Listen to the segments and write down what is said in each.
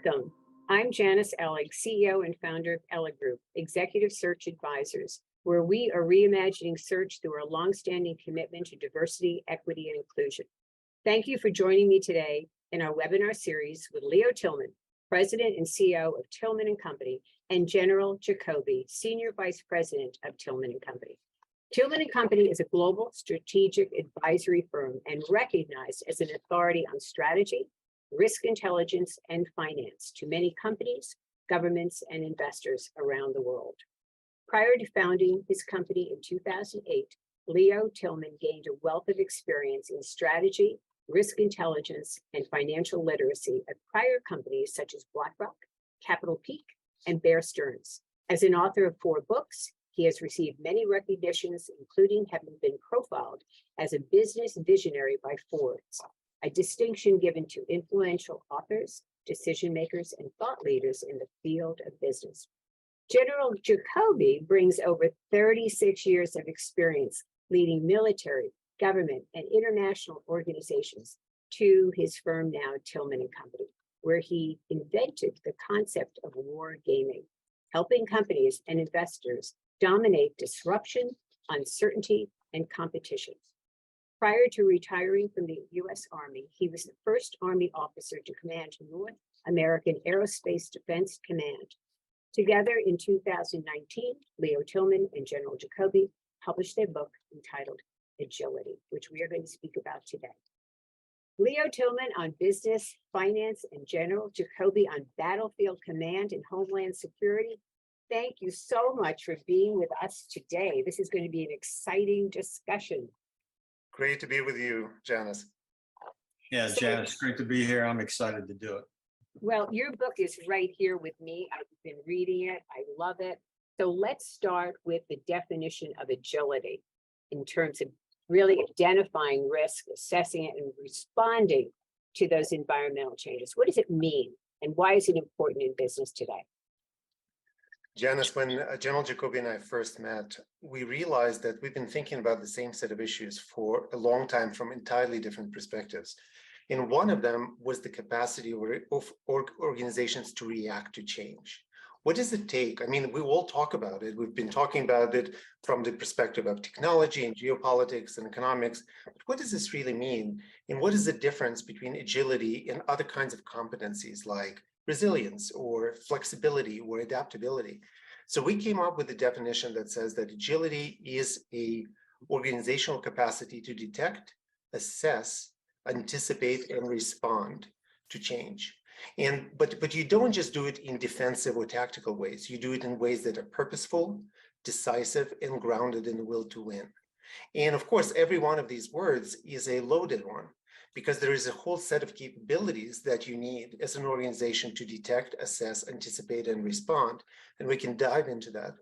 Welcome. I'm Janice Ellig, CEO and founder of Ellig Group, Executive Search Advisors, where we are reimagining search through our longstanding commitment to diversity, equity, and inclusion. Thank you for joining me today in our webinar series with Leo Tilman, President and CEO of Tilman and Company, and General Jacoby, Senior Vice President of Tilman and Company. Tilman and Company is a global strategic advisory firm and recognized as an authority on strategy, risk intelligence, and finance to many companies, governments, and investors around the world. Prior to founding his company in 2008, Leo Tilman gained a wealth of experience in strategy, risk intelligence, and financial literacy at prior companies such as BlackRock, Capital Peak, and Bear Stearns. As an author of 4 books, he has received many recognitions, including having been profiled as a business visionary by Forbes, a distinction given to influential authors, decision makers, and thought leaders in the field of business. General Jacoby brings over 36 years of experience leading military, government, and international organizations to his firm now, Tilman and Company, where he invented the concept of war gaming, helping companies and investors dominate disruption, uncertainty, and competition. Prior to retiring from the U.S. Army, he was the first Army officer to command North American Aerospace Defense Command. Together in 2019, Leo Tilman and General Jacoby published their book entitled Agility, which we are going to speak about today. Leo Tilman on business, finance, and General Jacoby on battlefield command and homeland security. Thank you so much for being with us today. This is going to be an exciting discussion. Great to be with you, Janice. Yeah, Janice, great to be here. I'm excited to do it. Well, your book is right here with me. I've been reading it. I love it. So let's start with the definition of agility in terms of really identifying risk, assessing it, and responding to those environmental changes. What does it mean, and why is it important in business today? Janice, when General Jacoby and I first met, we realized that we've been thinking about the same set of issues for a long time from entirely different perspectives. And one of them was the capacity of organizations to react to change. What does it take? I mean, we all talk about it. We've been talking about it from the perspective of technology and geopolitics and economics. But what does this really mean? And what is the difference between agility and other kinds of competencies like resilience or flexibility or adaptability? So we came up with a definition that says that agility is an organizational capacity to detect, assess, anticipate, and respond to change. But you don't just do it in defensive or tactical ways. You do it in ways that are purposeful, decisive, and grounded in the will to win. And of course, every one of these words is a loaded one, because there is a whole set of capabilities that you need as an organization to detect, assess, anticipate, and respond. And we can dive into that.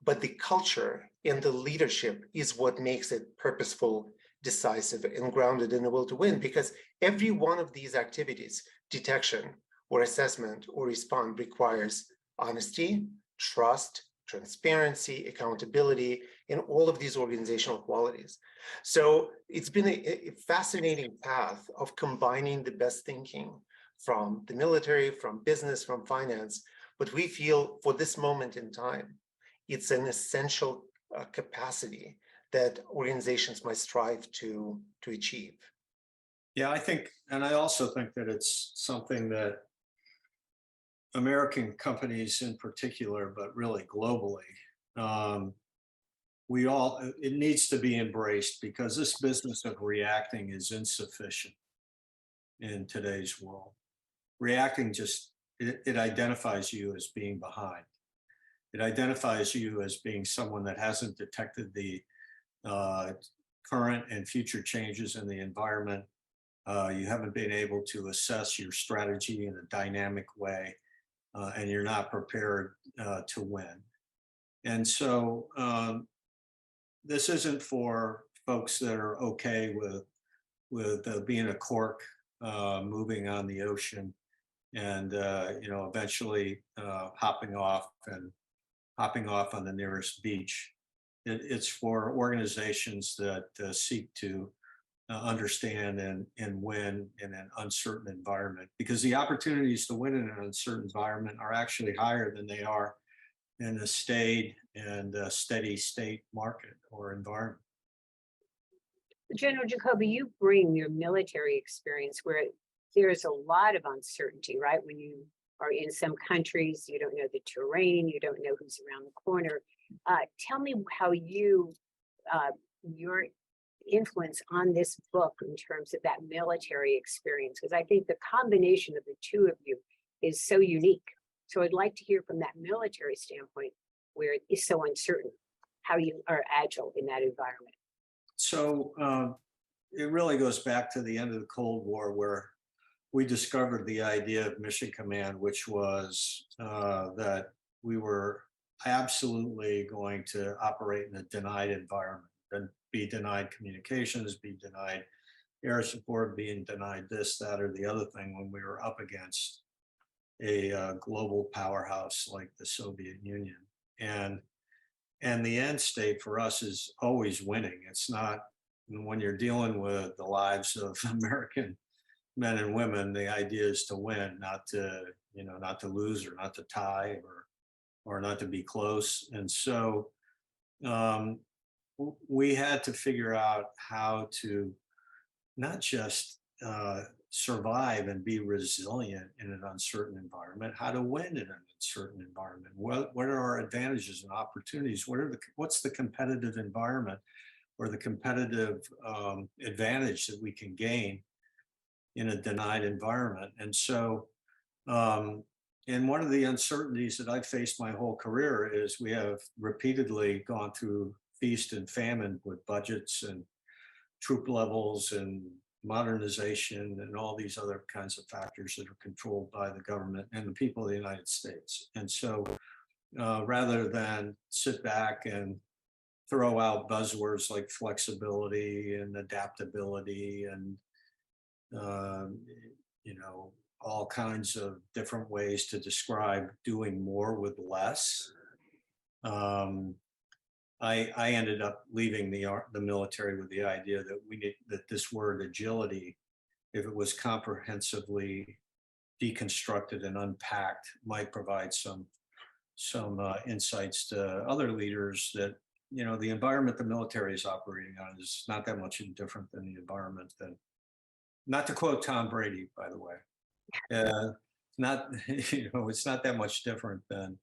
But the culture and the leadership is what makes it purposeful, decisive, and grounded in the will to win, because every one of these activities, detection or assessment or respond, requires honesty, trust, transparency, accountability, and all of these organizational qualities. So it's been a fascinating path of combining the best thinking from the military, from business, from finance. But we feel for this moment in time, it's an essential capacity that organizations must strive to achieve. Yeah, I think, and I also think that it's something that American companies in particular, but really globally, it needs to be embraced, because this business of reacting is insufficient in today's world. Reacting it identifies you as being behind. It identifies you as being someone that hasn't detected the current and future changes in the environment. You haven't been able to assess your strategy in a dynamic way, and you're not prepared to win. And so this isn't for folks that are okay with being a cork moving on the ocean and eventually hopping off on the nearest beach. It's for organizations that seek to understand and win in an uncertain environment, because the opportunities to win in an uncertain environment are actually higher than they are in a staid and steady state market or environment. General Jacoby, you bring your military experience where there's a lot of uncertainty, right? When you are in some countries, you don't know the terrain, you don't know who's around the corner. Tell me how your influence on this book in terms of that military experience, because I think the combination of the two of you is so unique. So I'd like to hear from that military standpoint where it is so uncertain, how you are agile in that environment. So it really goes back to the end of the Cold War, where we discovered the idea of Mission Command, which was that we were absolutely going to operate in a denied environment and be denied communications, be denied air support, being denied this, that, or the other thing when we were up against a global powerhouse like the Soviet Union. And the end state for us is always winning. It's not, when you're dealing with the lives of American men and women, the idea is to win, not to, not to lose or not to tie or not to be close. And so we had to figure out how to not just survive and be resilient in an uncertain environment, how to win in an uncertain environment. What are our advantages and opportunities? What's the competitive environment or the competitive advantage that we can gain in a denied environment? And so, and one of the uncertainties that I've faced my whole career is we have repeatedly gone through feast and famine with budgets and troop levels and modernization and all these other kinds of factors that are controlled by the government and the people of the United States. And so rather than sit back and throw out buzzwords like flexibility and adaptability and all kinds of different ways to describe doing more with less, I ended up leaving the military with the idea that this word agility, if it was comprehensively deconstructed and unpacked, might provide some insights to other leaders that, the environment the military is operating on is not that much different than the environment that, not to quote Tom Brady, by the way, it's not that much different than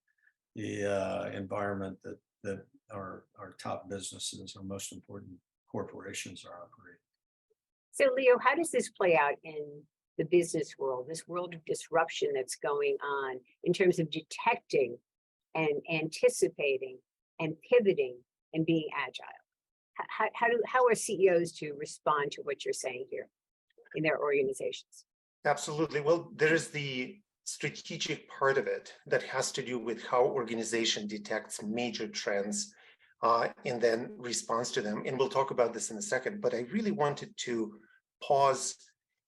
the environment that our top businesses, our most important corporations are operating. So Leo, how does this play out in the business world, this world of disruption that's going on in terms of detecting and anticipating and pivoting and being agile? How are CEOs to respond to what you're saying here in their organizations? Absolutely. Well, there is the strategic part of it that has to do with how organization detects major trends and then responds to them. And we'll talk about this in a second, but I really wanted to pause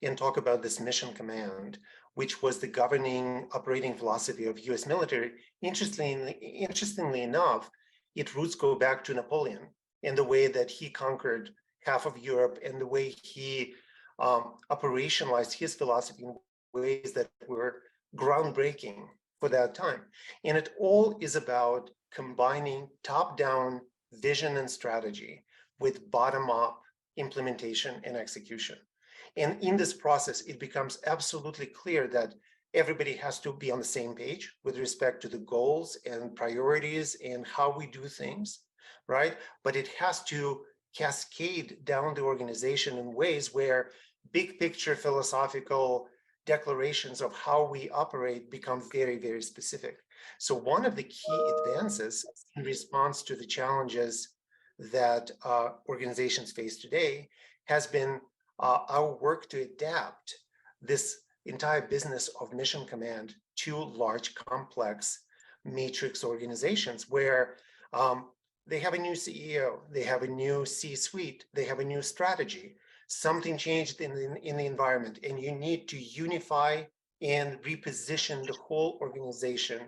and talk about this Mission Command, which was the governing operating philosophy of US military. Interestingly enough, its roots go back to Napoleon and the way that he conquered half of Europe and the way he operationalized his philosophy in ways that were groundbreaking for that time. And it all is about combining top-down vision and strategy with bottom-up implementation and execution. And in this process, it becomes absolutely clear that everybody has to be on the same page with respect to the goals and priorities and how we do things, right? But it has to cascade down the organization in ways where big picture philosophical declarations of how we operate become very, very specific. So one of the key advances in response to the challenges that organizations face today has been our work to adapt this entire business of Mission Command to large, complex matrix organizations where they have a new CEO, they have a new C-suite, they have a new strategy. Something changed in the environment, and you need to unify and reposition the whole organization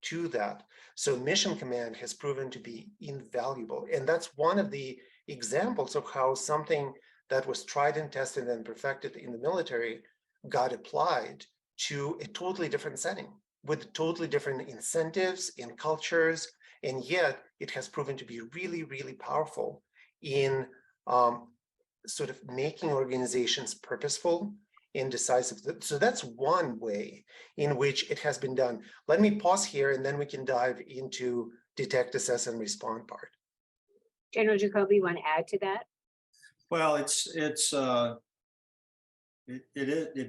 to that. So Mission Command has proven to be invaluable. And that's one of the examples of how something that was tried and tested and perfected in the military got applied to a totally different setting with totally different incentives and cultures. And yet it has proven to be really, really powerful in sort of making organizations purposeful and decisive. So that's one way in which it has been done. Let me pause here and then we can dive into detect, assess, and respond part. General Jacoby, want to add to that? Well, it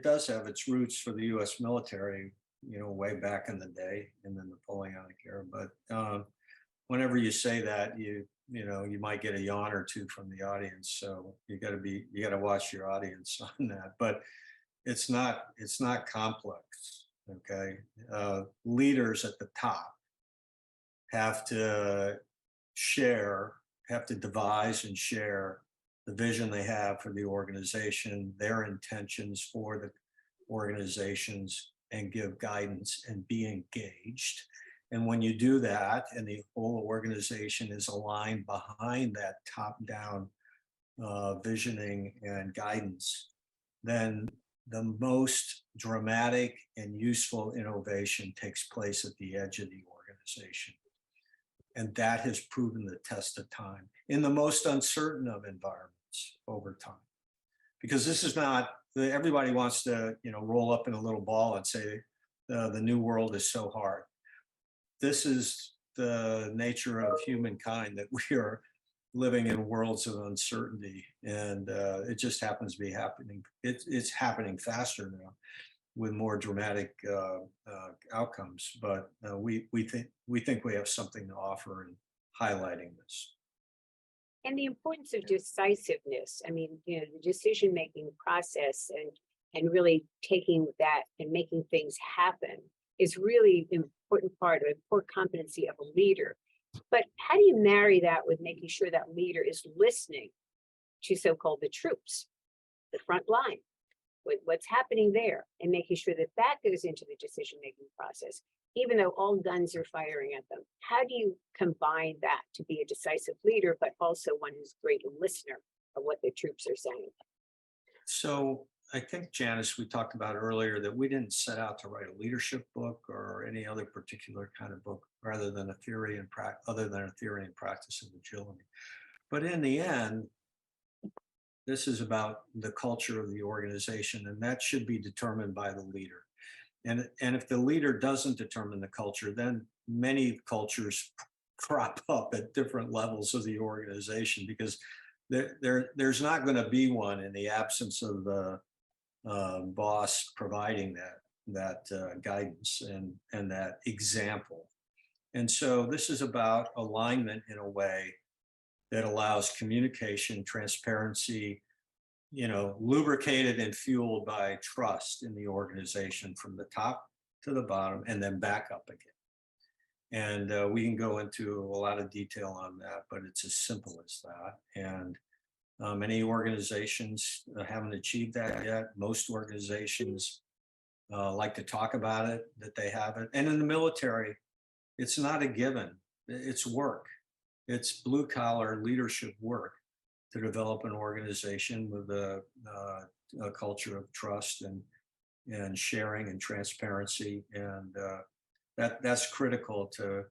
does have its roots for the U.S. military, way back in the day in the Napoleonic era. But whenever you say that, you might get a yawn or two from the audience. So you got to watch your audience on that. But it's not complex. Okay, leaders at the top have to devise and share the vision they have for the organization, their intentions for the organizations, and give guidance and be engaged. And when you do that, and the whole organization is aligned behind that top-down visioning and guidance, then the most dramatic and useful innovation takes place at the edge of the organization. And that has proven the test of time in the most uncertain of environments over time. Because this is not, everybody wants to, roll up in a little ball and say, the new world is so hard. This is the nature of humankind, that we are living in worlds of uncertainty, and it just happens to be happening. It's happening faster now with more dramatic outcomes, but we think we have something to offer in highlighting this. And the importance of decisiveness. I mean, the decision-making process and really taking that and making things happen is really an important part of a core competency of a leader. But how do you marry that with making sure that leader is listening to so-called the troops, the front line, with what's happening there, and making sure that that goes into the decision-making process, even though all guns are firing at them? How do you combine that to be a decisive leader, but also one who's a great listener of what the troops are saying? So I think, Janice, we talked about earlier that we didn't set out to write a leadership book or any other particular kind of book, rather than a theory and other than a theory and practice of agility. But in the end, this is about the culture of the organization, and that should be determined by the leader. And if the leader doesn't determine the culture, then many cultures crop up at different levels of the organization, because there's not going to be one in the absence of the boss providing that guidance and that example. And so this is about alignment in a way that allows communication, transparency, lubricated and fueled by trust in the organization from the top to the bottom and then back up again. And we can go into a lot of detail on that, but it's as simple as that. And many organizations haven't achieved that yet. Most organizations like to talk about it, that they haven't. And in the military, it's not a given. It's work. It's blue collar leadership work to develop an organization with a culture of trust and sharing and transparency. And that's critical to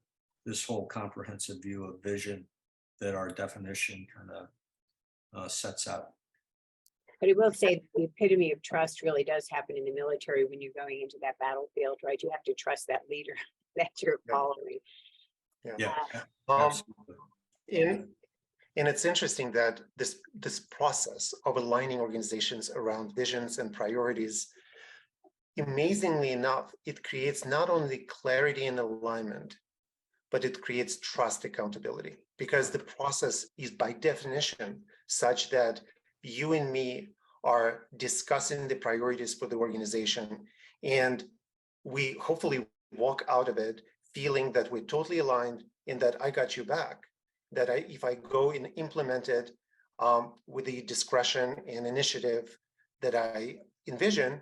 this whole comprehensive view of vision that our definition kind of sets out. But I will say the epitome of trust really does happen in the military when you're going into that battlefield, right? You have to trust that leader that you're following. Yeah. And it's interesting that this process of aligning organizations around visions and priorities, amazingly enough, it creates not only clarity and alignment, but it creates trust accountability, because the process is by definition such that you and me are discussing the priorities for the organization, and we hopefully walk out of it feeling that we're totally aligned and that I got you back, that if I go and implement it with the discretion and initiative that I envision,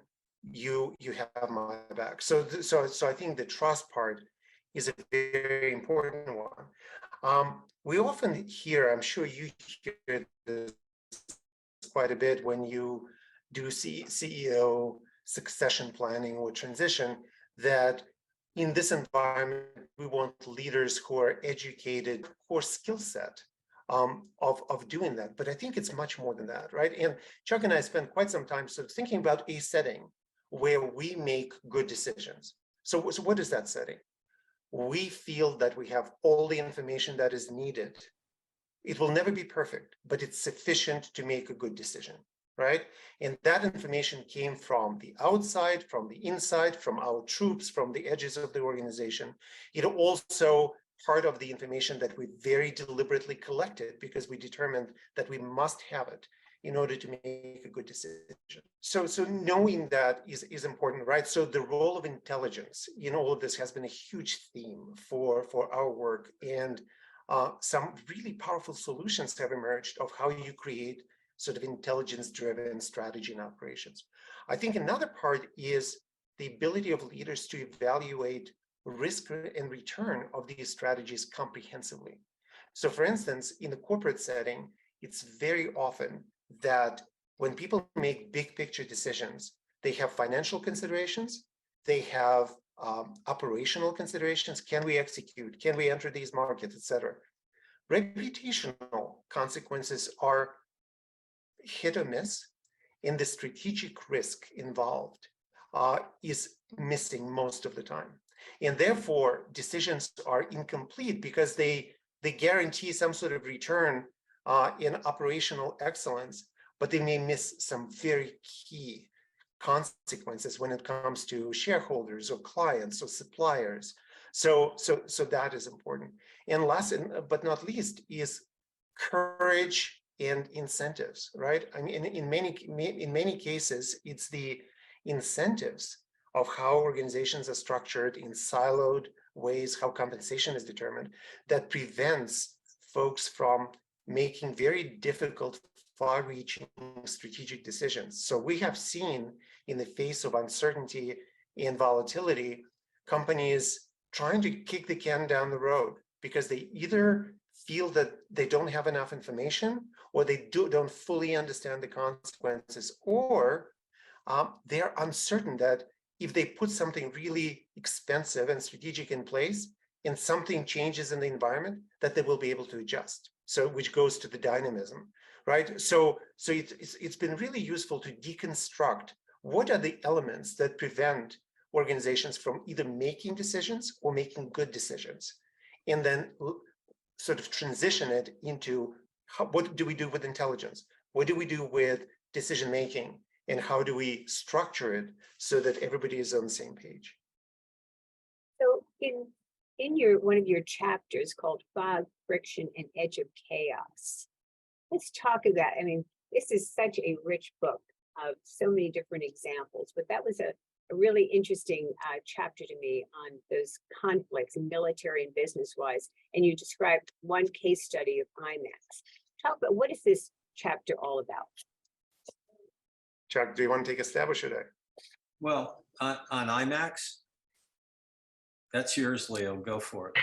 you have my back. So I think the trust part is a very important one. We often hear, I'm sure you hear this quite a bit when you do CEO succession planning or transition, that in this environment, we want leaders who are educated, core skill set of doing that. But I think it's much more than that, right? And Chuck and I spent quite some time sort of thinking about a setting where we make good decisions. So what is that setting? We feel that we have all the information that is needed. It will never be perfect, but it's sufficient to make a good decision, right? And that information came from the outside, from the inside, from our troops, from the edges of the organization. It also part of the information that we very deliberately collected because we determined that we must have it in order to make a good decision. So knowing that is important, right? So the role of intelligence in all of this has been a huge theme for our work, and some really powerful solutions have emerged of how you create sort of intelligence-driven strategy and operations. I think another part is the ability of leaders to evaluate risk and return of these strategies comprehensively. So for instance, in the corporate setting, it's very often that when people make big picture decisions, they have financial considerations, they have operational considerations. Can we execute? Can we enter these markets, et cetera? Reputational consequences are hit or miss, and the strategic risk involved is missing most of the time. And therefore, decisions are incomplete because they guarantee some sort of return in operational excellence, but they may miss some very key consequences when it comes to shareholders or clients or suppliers. So that is important. And last but not least is courage and incentives, right? I mean, in many cases, it's the incentives of how organizations are structured in siloed ways, how compensation is determined, that prevents folks from making very difficult, far-reaching strategic decisions. So we have seen in the face of uncertainty and volatility, companies trying to kick the can down the road because they either feel that they don't have enough information or they don't fully understand the consequences, or they're uncertain that if they put something really expensive and strategic in place and something changes in the environment, that they will be able to adjust. So which goes to the dynamism, right? So it's been really useful to deconstruct what are the elements that prevent organizations from either making decisions or making good decisions, and then sort of transition it into what do we do with intelligence? What do we do with decision making? And how do we structure it so that everybody is on the same page? So in one of your chapters called Fog, Friction, and Edge of Chaos, let's talk about, I mean, this is such a rich book of so many different examples, but that was a really interesting chapter to me on those conflicts, military and business-wise. And you described one case study of IMAX. Talk about, what is this chapter all about? Chuck, do you want to take a stab or should I? Well, on IMAX, that's yours, Leo. Go for it.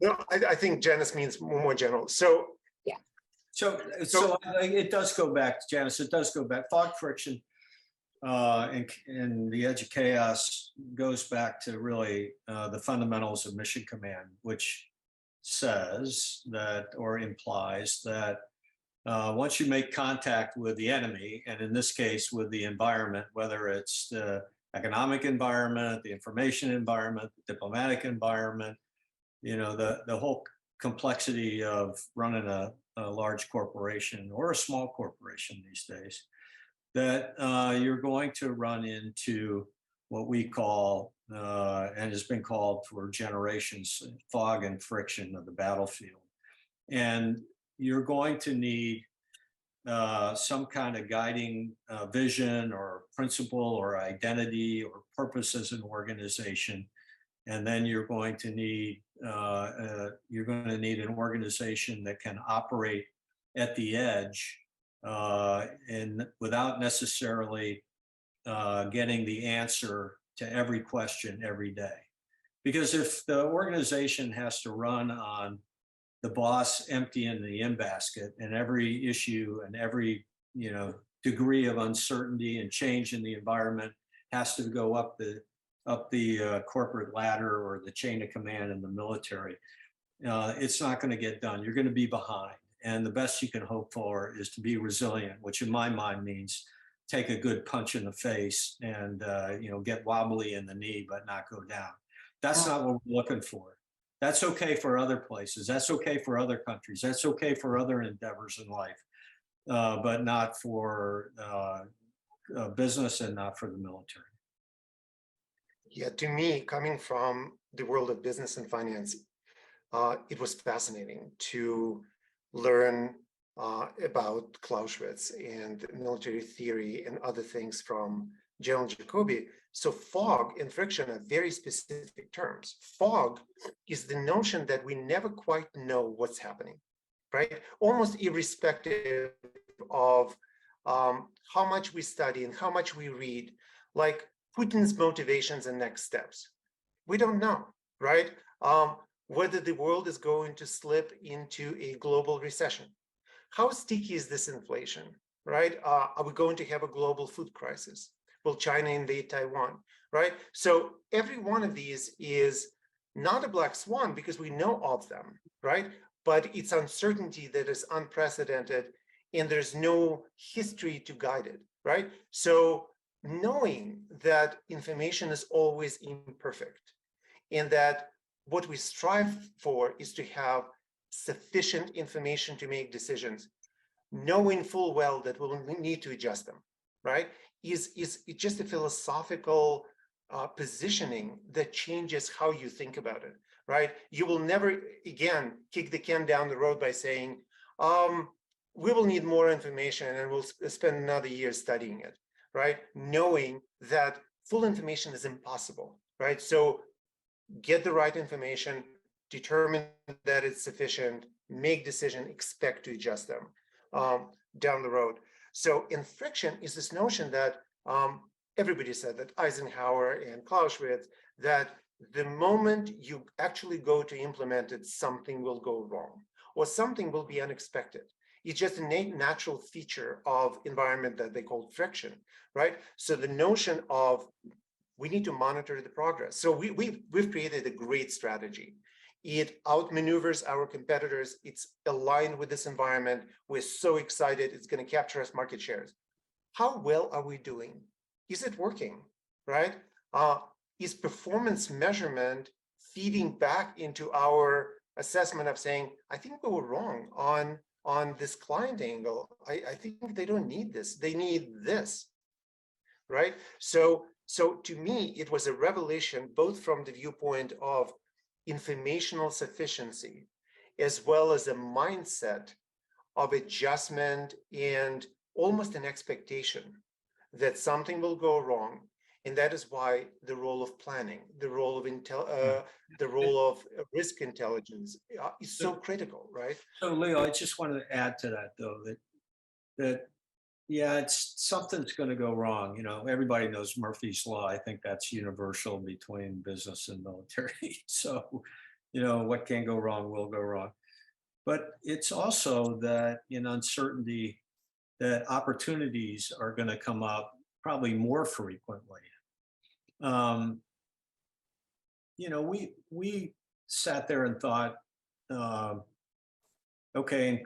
No, I think Janice means more general. So yeah. So it does go back, Janice. It does go back. Fog, friction, and the edge of chaos goes back to really the fundamentals of mission command, which says that, or implies that, once you make contact with the enemy, and in this case with the environment, whether it's the economic environment, the information environment, the diplomatic environment, you know, the whole complexity of running a large corporation or a small corporation these days, that you're going to run into what we call, and has been called for generations, fog and friction of the battlefield. And you're going to need some kind of guiding vision or principle or identity or purpose as an organization. And then you're going to need an organization that can operate at the edge and without necessarily getting the answer to every question every day. Because if the organization has to run on the boss emptying the in basket and every issue and every degree of uncertainty and change in the environment has to go up the corporate ladder or the chain of command in the military, it's not going to get done. You're going to be behind. And the best you can hope for is to be resilient, which in my mind means take a good punch in the face and, get wobbly in the knee, but not go down. That's not what we're looking for. That's okay for other places. That's okay for other countries. That's okay for other endeavors in life, but not for business and not for the military. Yeah, to me, coming from the world of business and finance, it was fascinating to learn about Clausewitz and military theory and other things from General Jacoby. So fog and friction are very specific terms. Fog is the notion that we never quite know what's happening, right? Almost irrespective of how much we study and how much we read, like Putin's motivations and next steps. We don't know, right? Whether the world is going to slip into a global recession. How sticky is this inflation, right? Are we going to have a global food crisis? Will China invade Taiwan, right? So every one of these is not a black swan because we know of them, right? But it's uncertainty that is unprecedented and there's no history to guide it, right? So knowing that information is always imperfect and that what we strive for is to have sufficient information to make decisions, knowing full well that we'll need to adjust them, right? Is just a philosophical positioning that changes how you think about it, right? You will never, again, kick the can down the road by saying, we will need more information and we'll spend another year studying it, right? Knowing that full information is impossible, right? So get the right information, determine that it's sufficient, make decision, expect to adjust them down the road. So in friction is this notion that everybody said that Eisenhower and Clausewitz, that the moment you actually go to implement it, something will go wrong or something will be unexpected. It's just a natural feature of environment that they call friction, right? So the notion of we need to monitor the progress. So we've created a great strategy. It outmaneuvers our competitors. It's aligned with this environment. We're so excited. It's going to capture us market shares. How well are we doing? Is it working, right? Is performance measurement feeding back into our assessment of saying, I think we were wrong on this client angle. I think they don't need this. They need this, right? So to me, it was a revelation, both from the viewpoint of informational sufficiency, as well as a mindset of adjustment and almost an expectation that something will go wrong. And that is why the role of planning, the role of risk intelligence is so critical, right? So Leo, I just wanted to add to that though, that yeah, it's something's going to go wrong. Everybody knows Murphy's Law. I think that's universal between business and military. So, what can go wrong will go wrong. But it's also that in uncertainty, that opportunities are going to come up probably more frequently. We sat there and thought, okay,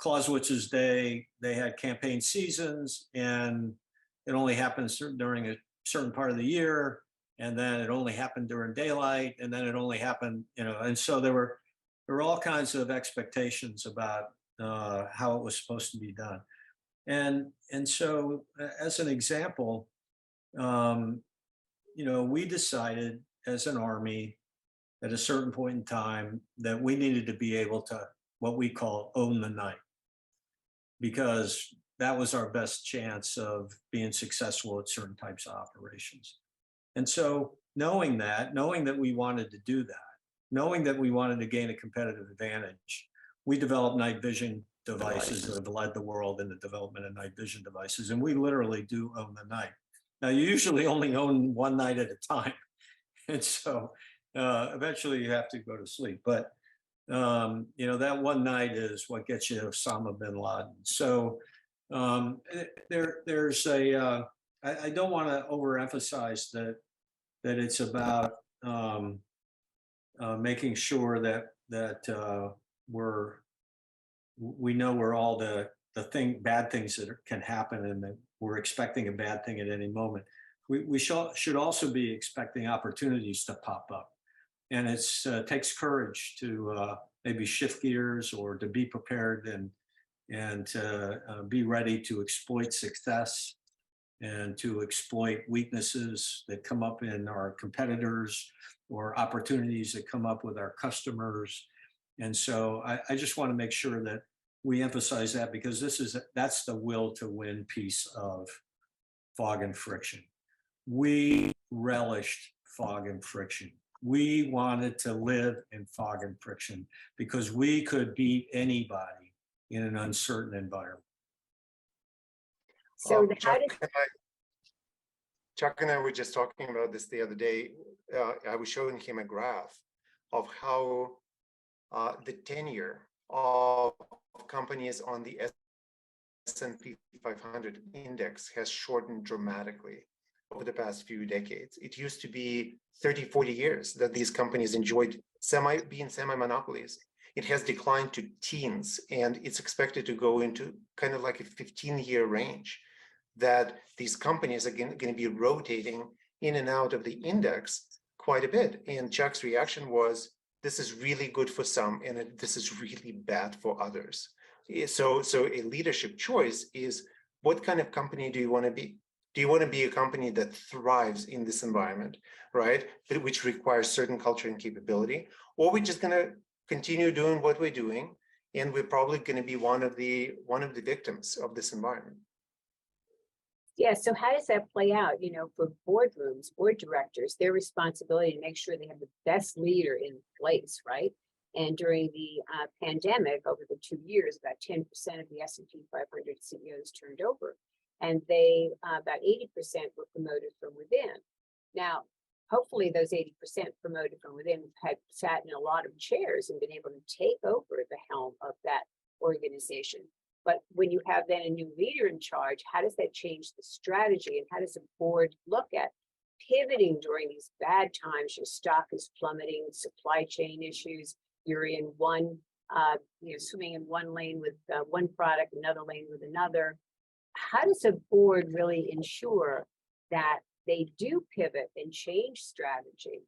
Clausewitz's day, they had campaign seasons and it only happens during a certain part of the year. And then it only happened during daylight. And then it only happened, and so there were all kinds of expectations about how it was supposed to be done. And so as an example, we decided as an Army at a certain point in time that we needed to be able to what we call own the night, because that was our best chance of being successful at certain types of operations. And so knowing that we wanted to do that, knowing that we wanted to gain a competitive advantage, we developed night vision devices that have led the world in the development of night vision devices. And we literally do own the night. Now, you usually only own one night at a time. And so eventually you have to go to sleep. But that one night is what gets you Osama bin Laden. So There's a, I don't want to overemphasize that it's about making sure that we know where all the bad things that can happen, and that we're expecting a bad thing at any moment. We should also be expecting opportunities to pop up, and it takes courage to maybe shift gears, or to be prepared and to be ready to exploit success and to exploit weaknesses that come up in our competitors, or opportunities that come up with our customers. And so I just want to make sure that we emphasize that, because that's the will to win piece of fog and friction. We relished fog and friction. We wanted to live in fog and friction because we could beat anybody in an uncertain environment. So Chuck and I were just talking about this the other day. I was showing him a graph of how the tenure of companies on the S&P 500 index has shortened dramatically over the past few decades. It used to be 30, 40 years that these companies enjoyed being semi-monopolies. It has declined to teens, and it's expected to go into kind of like a 15-year range, that these companies are going to be rotating in and out of the index quite a bit. And Chuck's reaction was, this is really good for some, and this is really bad for others. So a leadership choice is, what kind of company do you want to be? Do you want to be a company that thrives in this environment, right? Which requires certain culture and capability, or we're just going to continue doing what we're doing, and we're probably going to be one of the victims of this environment. Yeah, so how does that play out? For boardrooms, board directors, their responsibility to make sure they have the best leader in place, right? And during the pandemic, over the 2 years, about 10% of the S&P 500 CEOs turned over, and about 80% were promoted from within. Now, hopefully those 80% promoted from within had sat in a lot of chairs and been able to take over the helm of that organization. But when you have then a new leader in charge, how does that change the strategy? And how does the board look at pivoting during these bad times? Your stock is plummeting, supply chain issues, you're in swimming in one lane with one product, another lane with another. How does a board really ensure that they do pivot and change strategy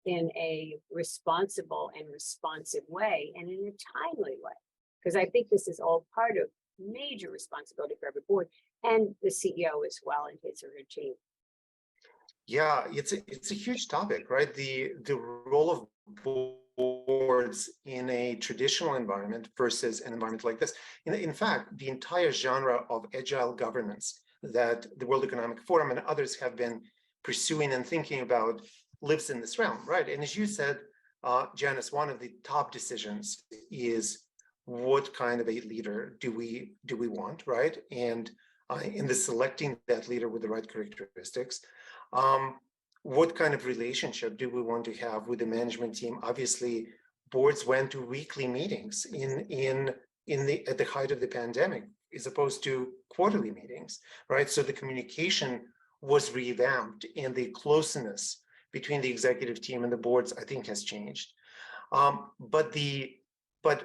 in a responsible and responsive way, and in a timely way? Because I think this is all part of major responsibility for every board, and the CEO as well, and his or her team. Yeah, it's a huge topic, right? The role of boards in a traditional environment versus an environment like this. In fact, the entire genre of agile governance that the World Economic Forum and others have been pursuing and thinking about lives in this realm, right? And as you said, Janice, one of the top decisions is, what kind of a leader do we want, right? And in the selecting that leader with the right characteristics, what kind of relationship do we want to have with the management team? Obviously, boards went to weekly meetings at the height of the pandemic, as opposed to quarterly meetings, right? So the communication was revamped, and the closeness between the executive team and the boards, I think, has changed. But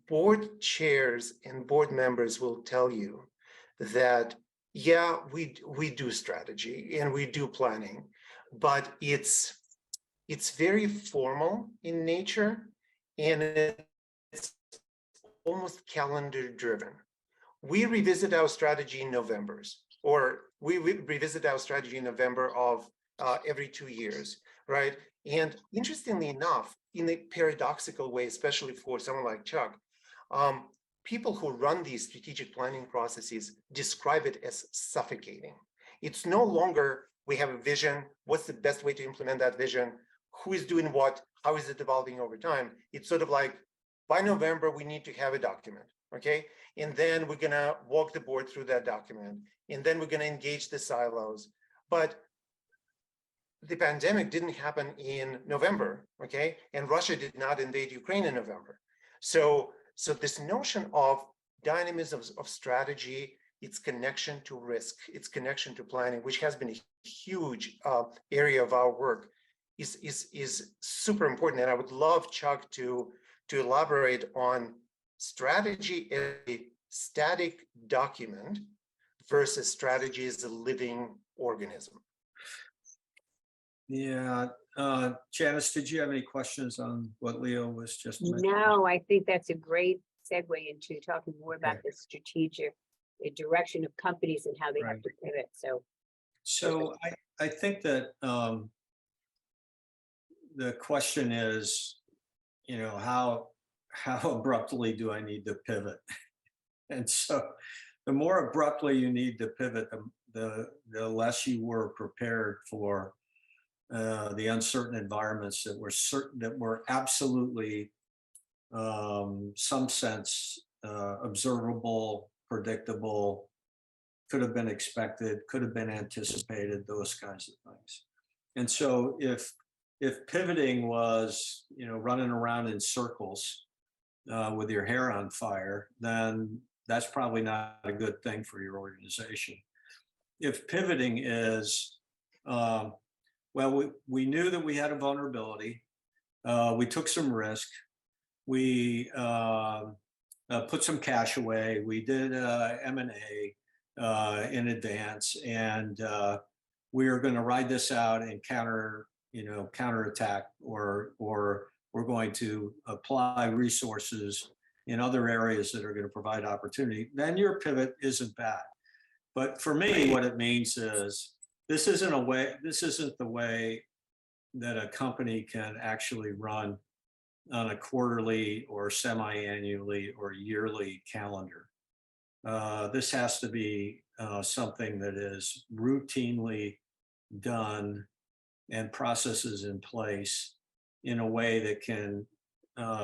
board chairs and board members will tell you that, yeah, we do strategy and we do planning, but it's very formal in nature, and it's almost calendar driven. We revisit our strategy in Novembers, or we revisit our strategy in November of every 2 years, right? And interestingly enough, in a paradoxical way, especially for someone like Chuck, people who run these strategic planning processes describe it as suffocating. It's no longer, we have a vision, what's the best way to implement that vision, who is doing what, how is it evolving over time? It's sort of like, by November, we need to have a document, okay? And then we're gonna walk the board through that document, and then we're gonna engage the silos. But the pandemic didn't happen in November, okay? And Russia did not invade Ukraine in November. So this notion of dynamism of strategy its connection to risk, its connection to planning, which has been a huge area of our work, is super important. And I would love Chuck to elaborate on strategy as a static document versus strategy as a living organism. Yeah, Janice, did you have any questions on what Leo was just mentioning? No, I think that's a great segue into talking more about Okay. the strategic direction of companies and how they have Right. to pivot. So I think that the question is, how abruptly do I need to pivot? And so the more abruptly you need to pivot, the less you were prepared for the uncertain environments that were absolutely some sense observable, predictable, could have been expected, could have been anticipated, those kinds of things. And so if pivoting was, running around in circles with your hair on fire, then that's probably not a good thing for your organization. If pivoting is, well, we knew that we had a vulnerability, we took some risk, we put some cash away, we did M&A in advance, and we are going to ride this out and counterattack, or we're going to apply resources in other areas that are going to provide opportunity, then your pivot isn't bad. But for me, what it means is this isn't the way that a company can actually run on a quarterly or semi-annually or yearly calendar. This has to be something that is routinely done and processes in place in a way that can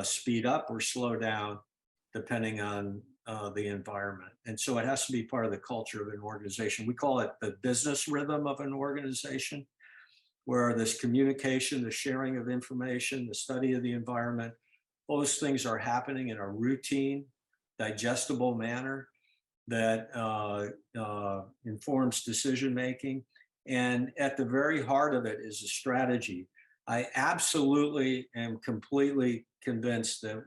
speed up or slow down depending on the environment. And so it has to be part of the culture of an organization. We call it the business rhythm of an organization, where this communication, the sharing of information, the study of the environment, those things are happening in a routine, digestible manner that informs decision-making. And at the very heart of it is a strategy. I absolutely am completely convinced that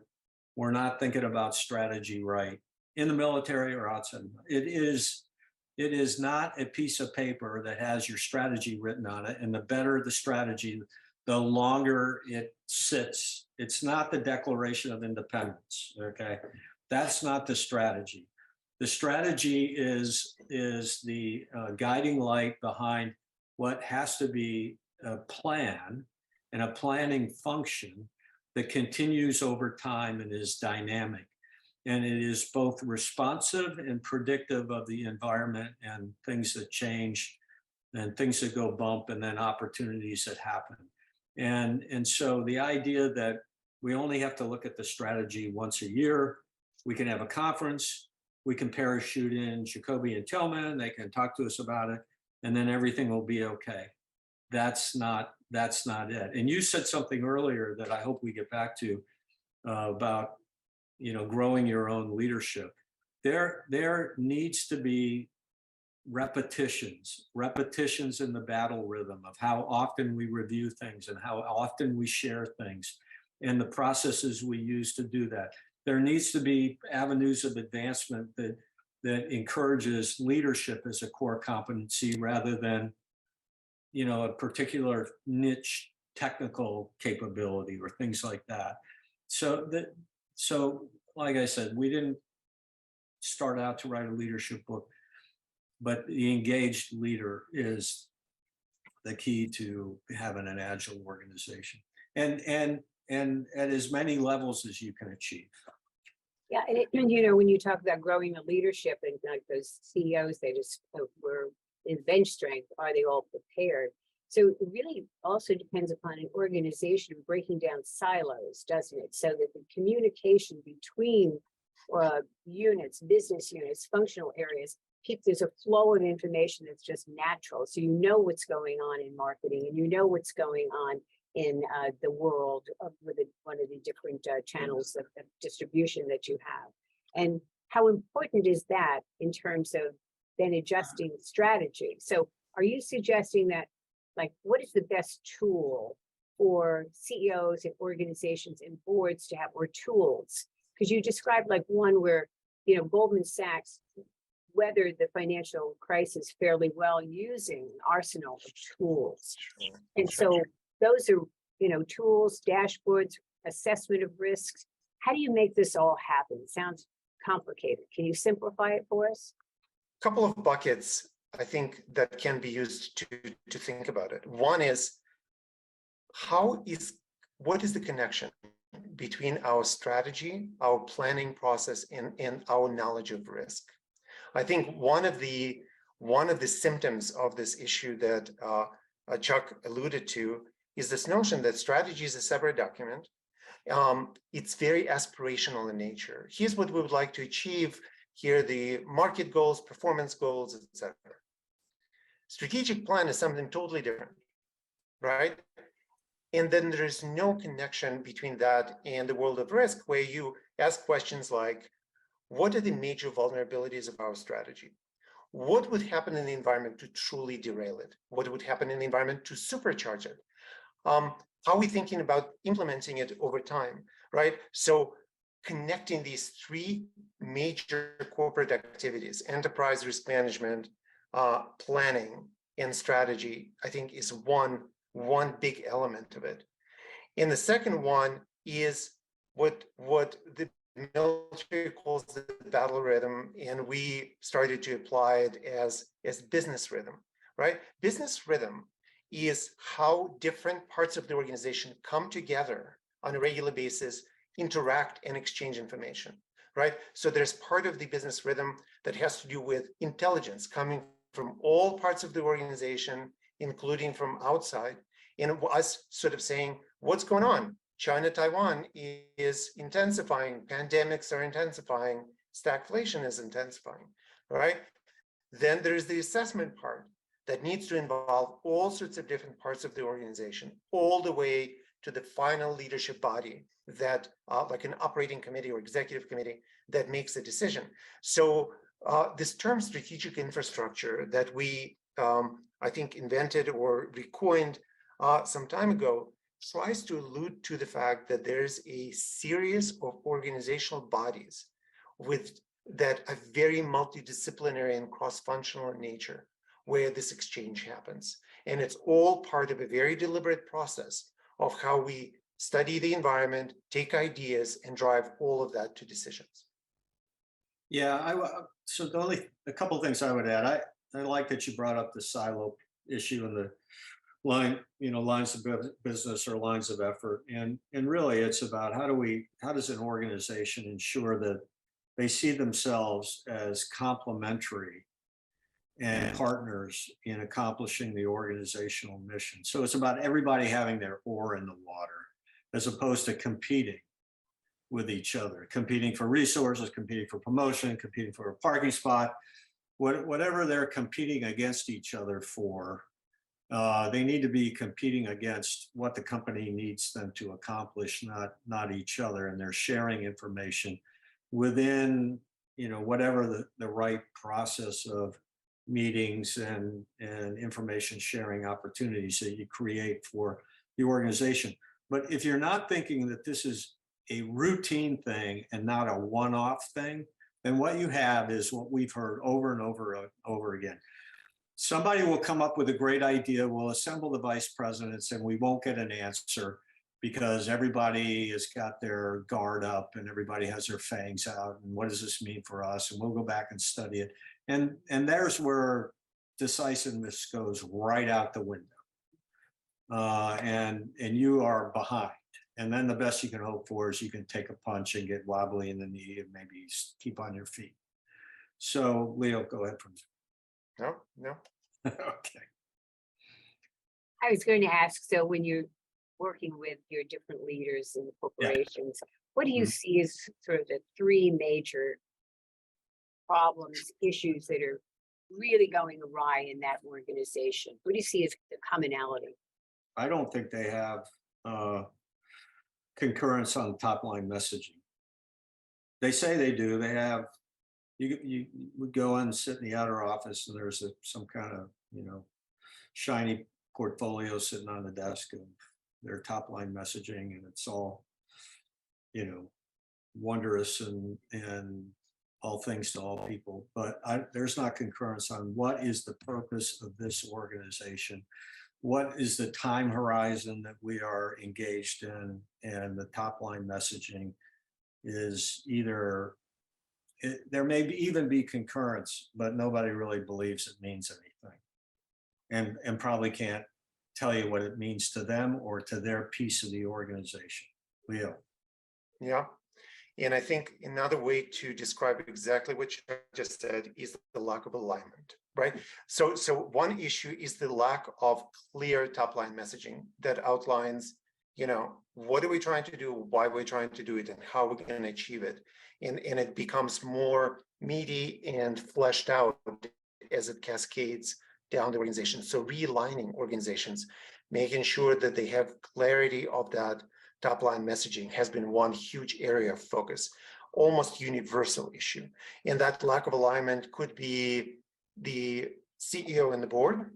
we're not thinking about strategy right in the military or outside. It is not a piece of paper that has your strategy written on it. And the better the strategy, the longer it sits. It's not the Declaration of Independence, okay? That's not the strategy. The strategy is the guiding light behind what has to be a plan and a planning function that continues over time and is dynamic. And it is both responsive and predictive of the environment and things that change and things that go bump and then opportunities that happen. And so the idea that we only have to look at the strategy once a year, we can have a conference, we can parachute in Jacoby and Tilman, they can talk to us about it, and then everything will be okay. That's not it. And you said something earlier that I hope we get back to about growing your own leadership. There needs to be repetitions in the battle rhythm of how often we review things and how often we share things and the processes we use to do that. There needs to be avenues of advancement that encourages leadership as a core competency rather than a particular niche technical capability or things like that. So like I said, we didn't start out to write a leadership book, but the engaged leader is the key to having an agile organization and at as many levels as you can achieve. Yeah, and when you talk about growing the leadership and like those CEOs, they just were in bench strength, are they all prepared? So it really also depends upon an organization breaking down silos, doesn't it? So that the communication between units, business units, functional areas, there's a flow of information that's just natural. So you know what's going on in marketing and you know what's going on in the world with one of the different channels of distribution that you have. And how important is that in terms of then adjusting strategy? So are you suggesting that, like, what is the best tool for CEOs and organizations and boards to have, or tools? Because you described like one where, Goldman Sachs weathered the financial crisis fairly well using an arsenal of tools. And so those are, tools, dashboards, assessment of risks. How do you make this all happen? It sounds complicated. Can you simplify it for us? A couple of buckets, I think, that can be used to think about it. One is, what is the connection between our strategy, our planning process, and our knowledge of risk? I think one of the symptoms of this issue that Chuck alluded to is this notion that strategy is a separate document. It's very aspirational in nature. Here's what we would like to achieve. Here are the market goals, performance goals, etc. Strategic plan is something totally different, right? And then there's no connection between that and the world of risk, where you ask questions like, what are the major vulnerabilities of our strategy? What would happen in the environment to truly derail it? What would happen in the environment to supercharge it? How are we thinking about implementing it over time, right? So connecting these three major corporate activities, enterprise risk management, planning, and strategy, I think is one big element of it. And the second one is what the military calls the battle rhythm, and we started to apply it as business rhythm, right? Business rhythm is how different parts of the organization come together on a regular basis, interact, and exchange information, right? So there's part of the business rhythm that has to do with intelligence coming from all parts of the organization, including from outside, and us sort of saying, what's going on? China, Taiwan is intensifying, pandemics are intensifying, stagflation is intensifying, right? Then there's the assessment part that needs to involve all sorts of different parts of the organization, all the way to the final leadership body that, like an operating committee or executive committee, that makes a decision. So this term strategic infrastructure that we, I think, invented or recoined some time ago tries to allude to the fact that there's a series of organizational bodies that are very multidisciplinary and cross-functional in nature, where this exchange happens. And it's all part of a very deliberate process of how we study the environment, take ideas, and drive all of that to decisions. Yeah, so a couple of things I would add. I like that you brought up the silo issue and the lines of business or lines of effort. And really it's about how does an organization ensure that they see themselves as complementary and partners in accomplishing the organizational mission. So it's about everybody having their oar in the water, as opposed to competing with each other, competing for resources, competing for promotion, competing for a parking spot, whatever they're competing against each other for. They need to be competing against what the company needs them to accomplish, not each other. And they're sharing information within, whatever the right process of meetings and information sharing opportunities that you create for the organization. But if you're not thinking that this is a routine thing and not a one-off thing, then what you have is what we've heard over and over again. Somebody will come up with a great idea, we'll assemble the vice presidents, and we won't get an answer because everybody has got their guard up and everybody has their fangs out. And what does this mean for us? And we'll go back and study it. And there's where decisiveness goes right out the window. And you are behind. And then the best you can hope for is you can take a punch and get wobbly in the knee and maybe keep on your feet. So Leo, go ahead from there. No. Okay. I was going to ask, so when you're working with your different leaders in the corporations, what do you see as sort of the three major problems, issues that are really going awry in that organization? What do you see as the commonality? I don't think they have concurrence on top line messaging. They say they do. They have you would go in and sit in the outer office and there's some kind of, shiny portfolio sitting on the desk of their top line messaging, and it's all, wondrous and all things to all people. But there's not concurrence on what is the purpose of this organization. What is the time horizon that we are engaged in? And the top line messaging is either, there may even be concurrence, but nobody really believes it means anything, and probably can't tell you what it means to them or to their piece of the organization. Leo. Yeah. And I think another way to describe exactly what you just said is the lack of alignment, right? So one issue is the lack of clear top line messaging that outlines, what are we trying to do, why we're trying to do it, and how we're going to achieve it. And it becomes more meaty and fleshed out as it cascades down the organization. So realigning organizations, making sure that they have clarity of that top line messaging has been one huge area of focus, almost universal issue. And that lack of alignment could be the CEO and the board.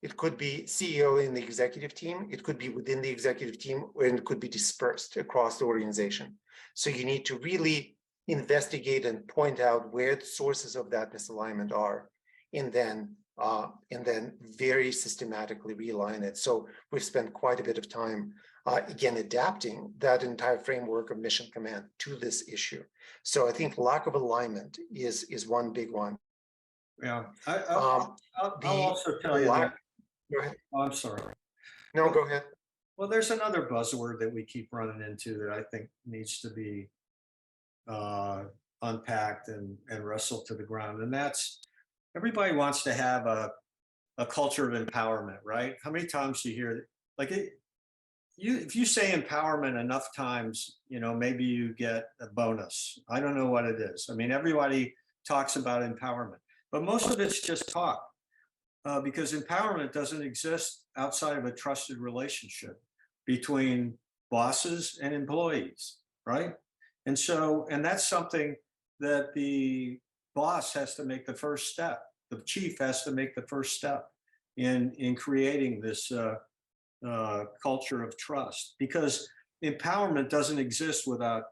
It could be CEO in the executive team. It could be within the executive team, and it could be dispersed across the organization. So you need to really investigate and point out where the sources of that misalignment are, and then very systematically realign it. So we've spent quite a bit of time again, adapting that entire framework of mission command to this issue. So I think lack of alignment is one big one. Yeah, I'll also tell you that. Go ahead. Oh, I'm sorry. No, go ahead. Well, there's another buzzword that we keep running into that I think needs to be unpacked and wrestled to the ground, and that's everybody wants to have a culture of empowerment, right? How many times do you hear like it? If you say empowerment enough times, maybe you get a bonus. I don't know what it is. I mean, everybody talks about empowerment, but most of it's just talk, because empowerment doesn't exist outside of a trusted relationship between bosses and employees, right? And that's something that the boss has to make the first step. The chief has to make the first step in creating this culture of trust, because empowerment doesn't exist without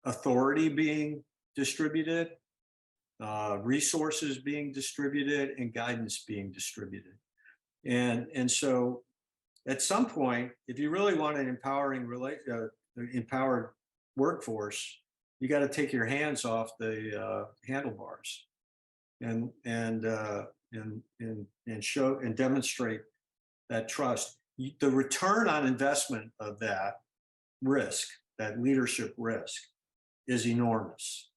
authority being distributed, resources being distributed, and guidance being distributed. And so at some point, if you really want an empowered workforce, you got to take your hands off the handlebars and show and demonstrate that trust. The return on investment of that risk, that leadership risk, is enormous.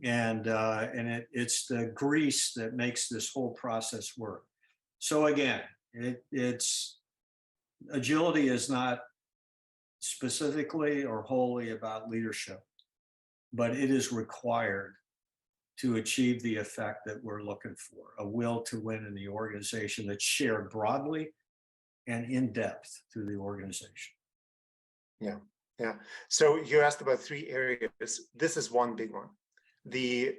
And it's the grease that makes this whole process work. So again, it's agility is not specifically or wholly about leadership, but it is required to achieve the effect that we're looking for, a will to win in the organization that's shared broadly and in depth through the organization. Yeah. So you asked about three areas. This is one big one. The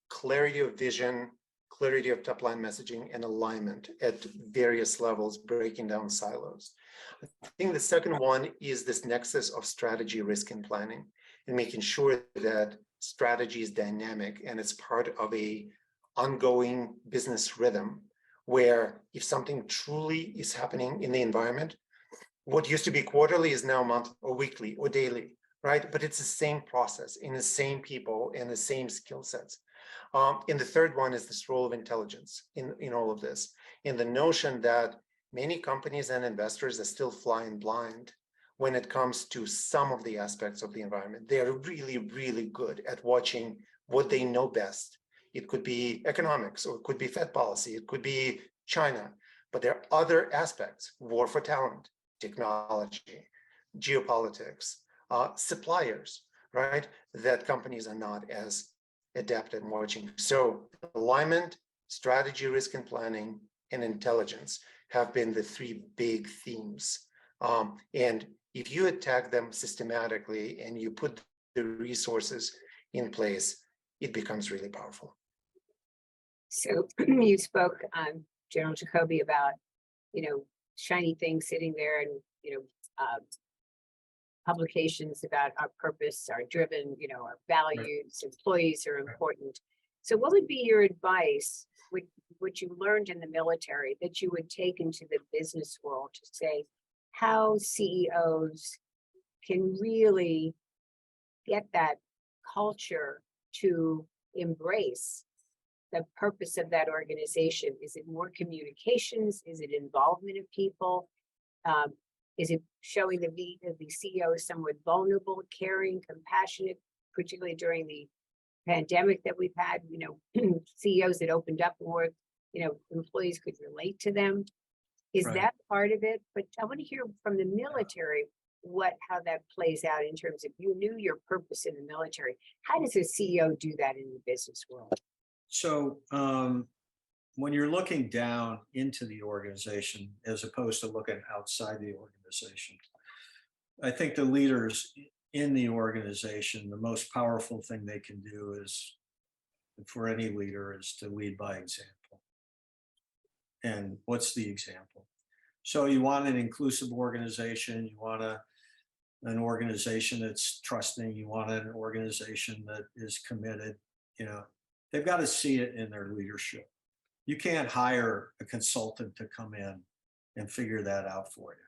clarity of vision, clarity of top line messaging, and alignment at various levels, breaking down silos. I think the second one is this nexus of strategy, risk, and planning, and making sure that strategy is dynamic and it's part of a ongoing business rhythm, where if something truly is happening in the environment, what used to be quarterly is now monthly or weekly or daily, right? But it's the same process in the same people and the same skill sets. And the third one is this role of intelligence in all of this. And the notion that many companies and investors are still flying blind when it comes to some of the aspects of the environment. They are really, really good at watching what they know best. It could be economics, or it could be Fed policy, it could be China, but there are other aspects: war for talent, technology, geopolitics, suppliers, right? That companies are not as adept at watching. So alignment, strategy, risk and planning, and intelligence have been the three big themes. And if you attack them systematically and you put the resources in place, it becomes really powerful. So you spoke, General Jacoby, about, shiny things sitting there and, publications about our purpose, our driven, our values, employees are important. So what would be your advice, what you learned in the military that you would take into the business world to say how CEOs can really get that culture to embrace the purpose of that organization? Is it more communications? Is it involvement of people? Is it showing the CEO is somewhat vulnerable, caring, compassionate, particularly during the pandemic that we've had, CEOs that opened up more, employees could relate to them. Is Right. that part of it? But I want to hear from the military how that plays out in terms of you knew your purpose in the military. How does a CEO do that in the business world? So when you're looking down into the organization as opposed to looking outside the organization, I think the leaders in the organization, the most powerful thing they can do is, for any leader, is to lead by example. And what's the example? So you want an inclusive organization, you want an organization that's trusting, you want an organization that is committed, they've got to see it in their leadership. You can't hire a consultant to come in and figure that out for you.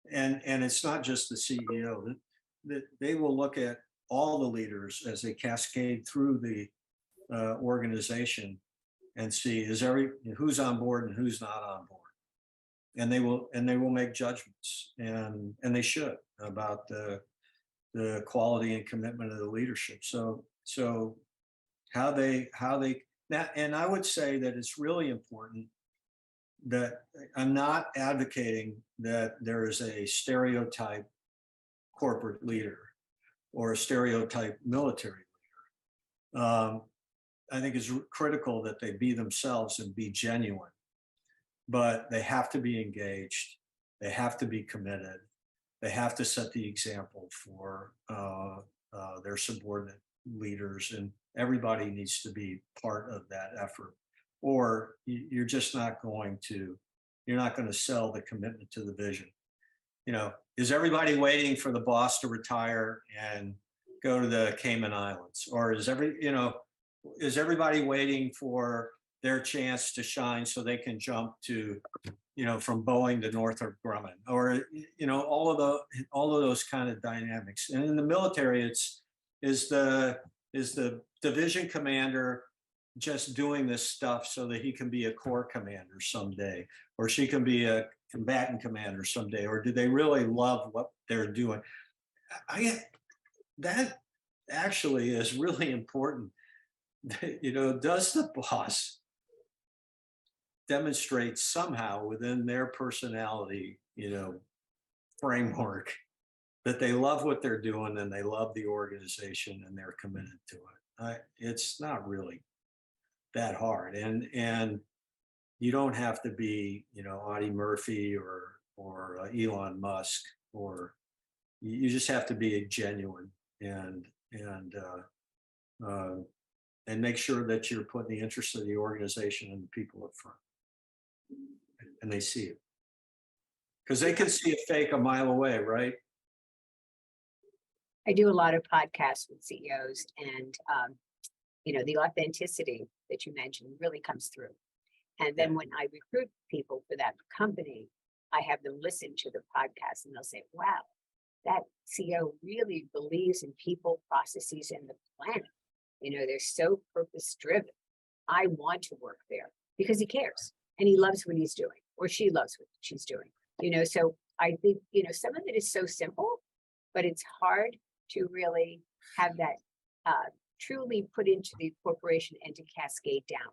And it's not just the CEO. They will look at all the leaders as they cascade through the organization and see who's on board and who's not on board. And they will make judgments, and they should, about the quality and commitment of the leadership. So how they now, and I would say that it's really important that I'm not advocating that there is a stereotype corporate leader or a stereotype military leader. I think it's critical that they be themselves and be genuine, but they have to be engaged. They have to be committed. They have to set the example for their subordinate leaders, and everybody needs to be part of that effort, or you're just not going to sell the commitment to the vision. Is everybody waiting for the boss to retire and go to the Cayman Islands? Or is everybody waiting for their chance to shine so they can jump to, from Boeing to Northrop Grumman? Or, all of those kind of dynamics. And in the military, is the division commander just doing this stuff so that he can be a corps commander someday, or she can be a combatant commander someday, or do they really love what they're doing? That actually is really important. Does the boss demonstrate somehow within their personality, framework, that they love what they're doing and they love the organization and they're committed to it? It's not really that hard, and you don't have to be, Audie Murphy or Elon Musk, or you just have to be genuine and make sure that you're putting the interests of the organization and the people up front, and they see it, because they can see a fake a mile away, right? I do a lot of podcasts with CEOs, and the authenticity that you mentioned really comes through. And then when I recruit people for that company, I have them listen to the podcast, and they'll say, wow, that CEO really believes in people, processes, and the planet. They're so purpose driven. I want to work there because he cares and he loves what he's doing, or she loves what she's doing. So I think, some of it is so simple, but it's hard to really have that truly put into the corporation and to cascade down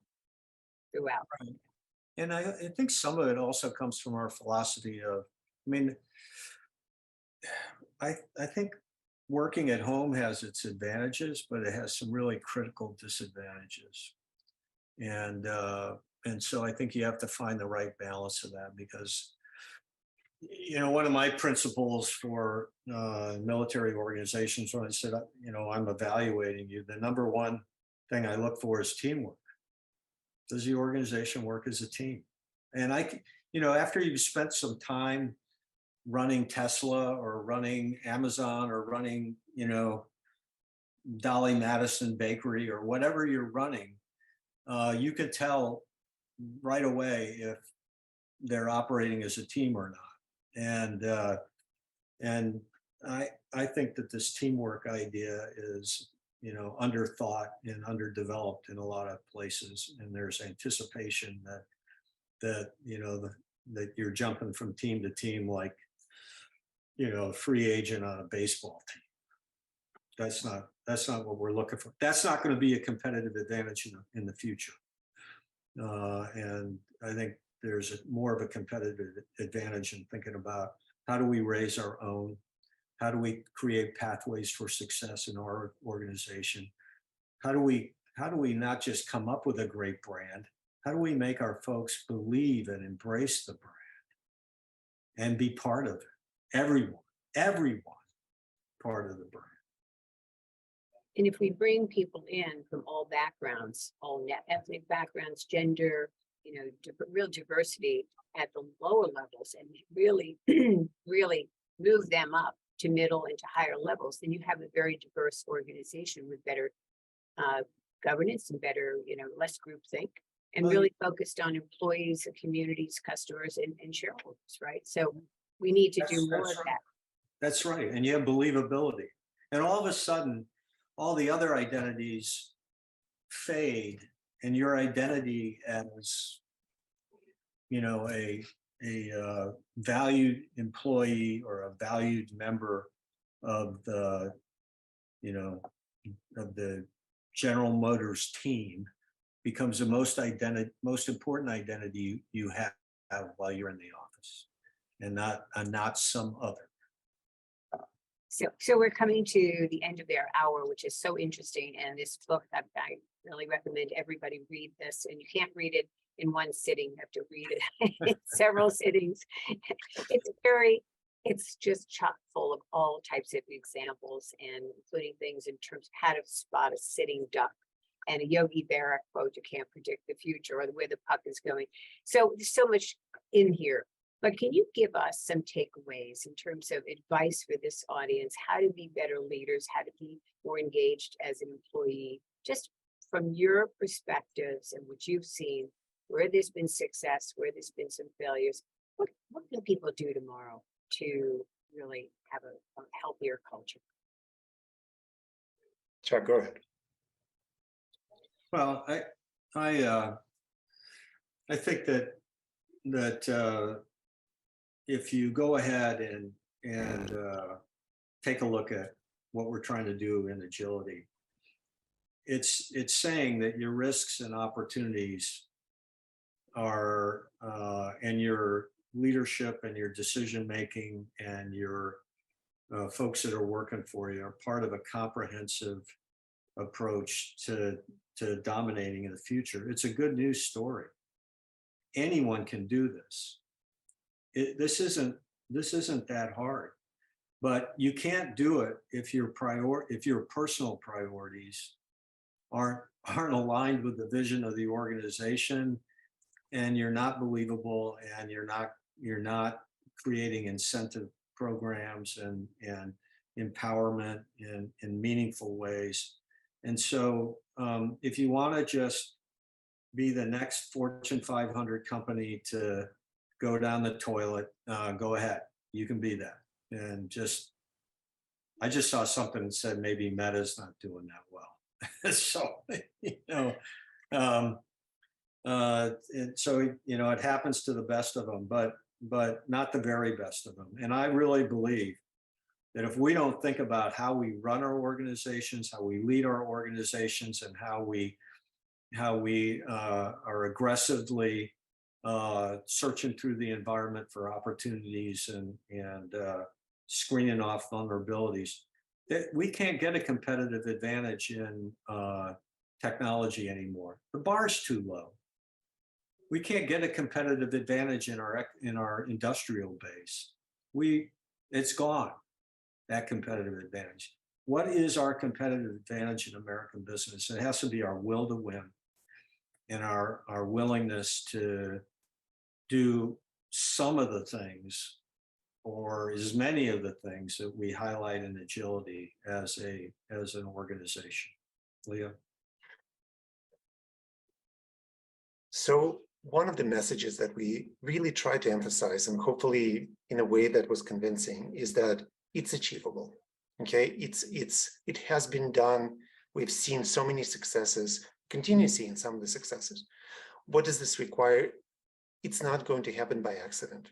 throughout. Right. And I think some of it also comes from our philosophy of, I think working at home has its advantages, but it has some really critical disadvantages. And so I think you have to find the right balance of that, because one of my principles for military organizations, when I said, I'm evaluating you, the number one thing I look for is teamwork. Does the organization work as a team? And after you've spent some time running Tesla or running Amazon or running, Dolly Madison Bakery or whatever you're running, you can tell right away if they're operating as a team or not. And I think that this teamwork idea is, underthought and underdeveloped in a lot of places. And there's anticipation that you're jumping from team to team like, a free agent on a baseball team. That's not what we're looking for. That's not going to be a competitive advantage in the future. And I think there's more of a competitive advantage in thinking about how do we raise our own, how do we create pathways for success in our organization, how do we not just come up with a great brand, how do we make our folks believe and embrace the brand and be part of it? Everyone part of the brand. And if we bring people in from all backgrounds, all ethnic backgrounds, gender, real diversity at the lower levels, and really, really move them up to middle and to higher levels, then you have a very diverse organization with better governance and better, less groupthink, and really focused on employees, communities, customers, and shareholders, right? So we need to do more of that. That's right. And you have believability. And all of a sudden, all the other identities fade, and your identity as, a valued employee or a valued member of the, of the General Motors team becomes the most important identity you have while you're in the office, and not some other. So we're coming to the end of their hour, which is so interesting. And this book, I really recommend everybody read this. And you can't read it in one sitting. You have to read it in several sittings. It's just chock full of all types of examples, and including things in terms of how to spot a sitting duck, and a Yogi Berra quote, "You can't predict the future," or where the puck is going. So there's so much in here. But can you give us some takeaways in terms of advice for this audience, how to be better leaders, how to be more engaged as an employee, just from your perspectives and what you've seen, where there's been success, where there's been some failures? What can people do tomorrow to really have a healthier culture? Chuck, go ahead. Well, I think that if you go ahead and take a look at what we're trying to do in agility, it's saying that your risks and opportunities are, and your leadership and your decision making and your folks that are working for you are part of a comprehensive approach to dominating in the future. It's a good news story. Anyone can do this. This isn't that hard, but you can't do it if your personal priorities aren't aligned with the vision of the organization, and you're not believable, and you're not creating incentive programs and empowerment in meaningful ways. And so if you want to just be the next Fortune 500 company to go down the toilet, go ahead. You can be that. And I just saw something that said maybe Meta's not doing that well. So, and so, it happens to the best of them, but not the very best of them. And I really believe that if we don't think about how we run our organizations, how we lead our organizations, and how we are aggressively searching through the environment for opportunities and screening off vulnerabilities, we can't get a competitive advantage in technology anymore. The bar's too low. We can't get a competitive advantage in our industrial base. It's gone, that competitive advantage. what is our competitive advantage in American business? It has to be our will to win and our willingness to do some of the things or as many of the things that we highlight in agility as an organization. Leo? So one of the messages that we really try to emphasize, and hopefully in a way that was convincing, is that it's achievable. Okay, it has been done. We've seen so many successes, continue seeing some of the successes. What does this require? It's not going to happen by accident.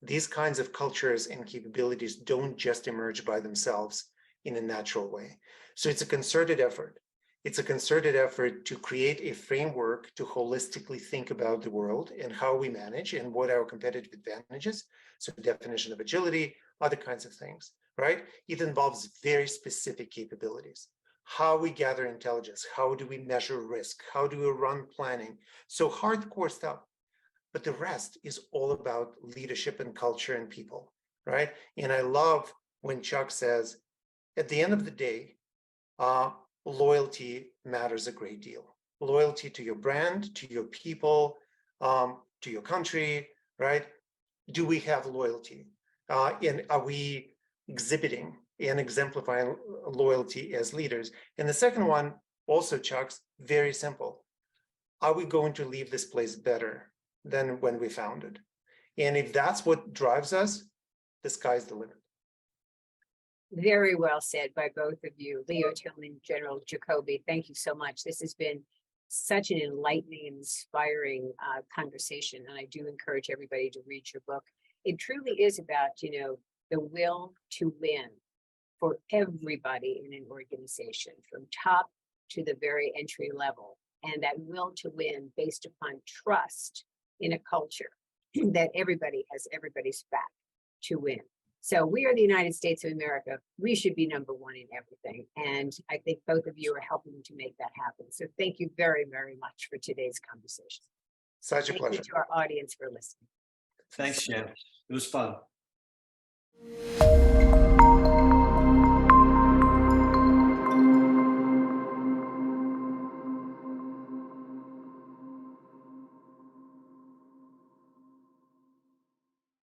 These kinds of cultures and capabilities don't just emerge by themselves in a natural way. So it's a concerted effort. It's a concerted effort to create a framework to holistically think about the world and how we manage and what our competitive advantages. So definition of agility, other kinds of things, right? It involves very specific capabilities. How we gather intelligence, how do we measure risk, how do we run planning? So hardcore stuff. But the rest is all about leadership and culture and people, right? And I love when Chuck says, at the end of the day, loyalty matters a great deal. Loyalty to your brand, to your people, to your country, right? Do we have loyalty? And are we exhibiting and exemplifying loyalty as leaders? And the second one, also Chuck's, very simple. Are we going to leave this place better than when we found it? And if that's what drives us, the sky's the limit. Very well said by both of you, Leo Tilman, General Jacoby. Thank you so much. This has been such an enlightening and inspiring conversation. And I do encourage everybody to read your book. It truly is about, the will to win for everybody in an organization, from top to the very entry level. And that will to win based upon trust in a culture that everybody has everybody's back to win. So we are the United States of America. We should be number one in everything. And I think both of you are helping to make that happen. So thank you very, very much for today's conversation. Such a pleasure. Thank you to our audience for listening. Thanks, Jen. It was fun.